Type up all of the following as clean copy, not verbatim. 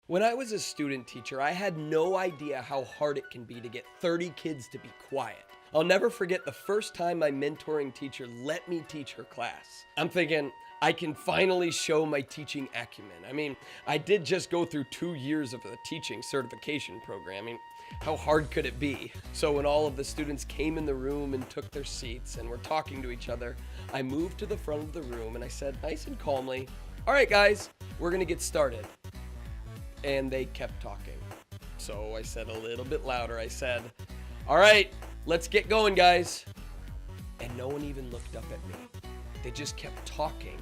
When I was a student teacher, I had no idea how hard it can be to get 30 kids to be quiet. I'll never forget the first time my mentoring teacher let me teach her class. I'm thinking, I can finally show my teaching acumen. I mean, I did just go through 2 years of a teaching certification program. I mean, how hard could it be? So when all of the students came in the room and took their seats and were talking to each other, I moved to the front of the room and I said nice and calmly, "All right, guys, we're gonna get started." And they kept talking. So I said a little bit louder, I said, "All right, let's get going, guys." And no one even looked up at me. They just kept talking.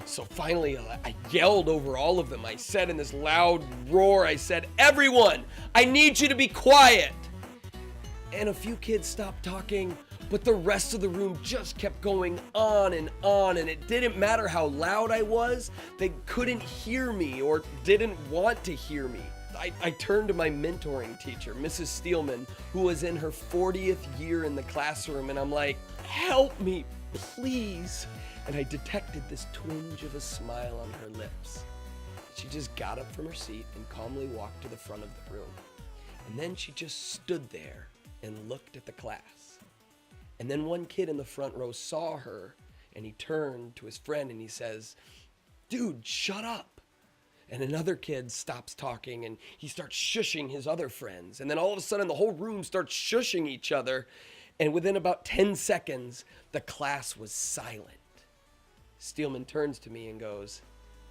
So finally, I yelled over all of them. I said in this loud roar, I said, "Everyone, I need you to be quiet." And a few kids stopped talking, but the rest of the room just kept going on, and it didn't matter how loud I was. They couldn't hear me or didn't want to hear me. I turned to my mentoring teacher, Mrs. Steelman, who was in her 40th year in the classroom, and I'm like, "Help me, please." And I detected this twinge of a smile on her lips. She just got up from her seat and calmly walked to the front of the room. And then she just stood there and looked at the class. And then one kid in the front row saw her, and he turned to his friend and he says, "Dude, shut up." And another kid stops talking and he starts shushing his other friends. And then all of a sudden the whole room starts shushing each other. And within about 10 seconds, the class was silent. Steelman turns to me and goes,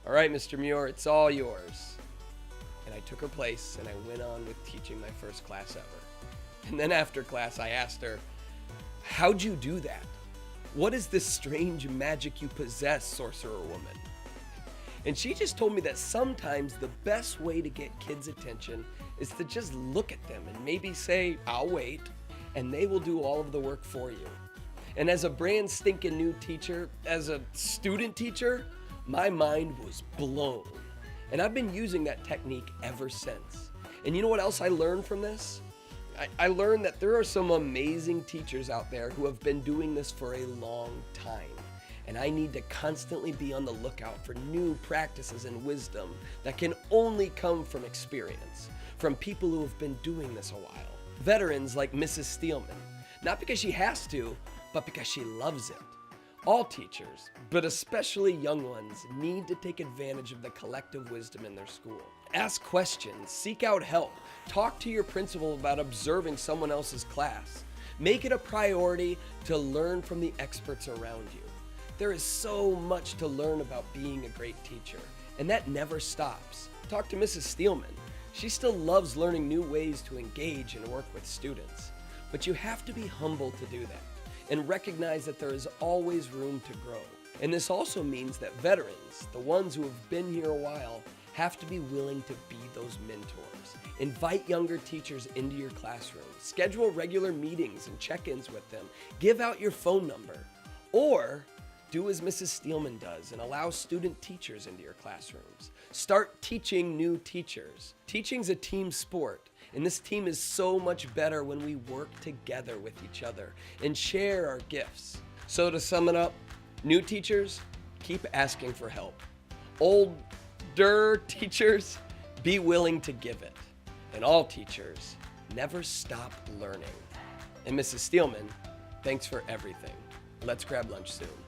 "All right, Mr. Muir, it's all yours." And I took her place and I went on with teaching my first class ever. And then after class, I asked her, "How'd you do that? What is this strange magic you possess, sorcerer-woman?" And she just told me that sometimes the best way to get kids' attention is to just look at them and maybe say, "I'll wait," and they will do all of the work for you. And as a brand stinking new teacher, as a student teacher, my mind was blown. And I've been using that technique ever since. And you know what else I learned from this? I learned that there are some amazing teachers out there who have been doing this for a long time. And I need to constantly be on the lookout for new practices and wisdom that can only come from experience, from people who have been doing this a while. Veterans like Mrs. Steelman, not because she has to, but because she loves it. All teachers, but especially young ones, need to take advantage of the collective wisdom in their school. Ask questions, seek out help, talk to your principal about observing someone else's class. Make it a priority to learn from the experts around you. There is so much to learn about being a great teacher, and that never stops. Talk to Mrs. Steelman. She still loves learning new ways to engage and work with students. But you have to be humble to do that, and recognize that there is always room to grow. And this also means that veterans, the ones who have been here a while, have to be willing to be those mentors. Invite younger teachers into your classroom. Schedule regular meetings and check-ins with them. Give out your phone number. Or do as Mrs. Steelman does and allow student teachers into your classrooms. Start teaching new teachers. Teaching's a team sport, and this team is so much better when we work together with each other and share our gifts. So to sum it up, new teachers, keep asking for help. Older teachers, be willing to give it. And all teachers, never stop learning. And Mrs. Steelman, thanks for everything. Let's grab lunch soon.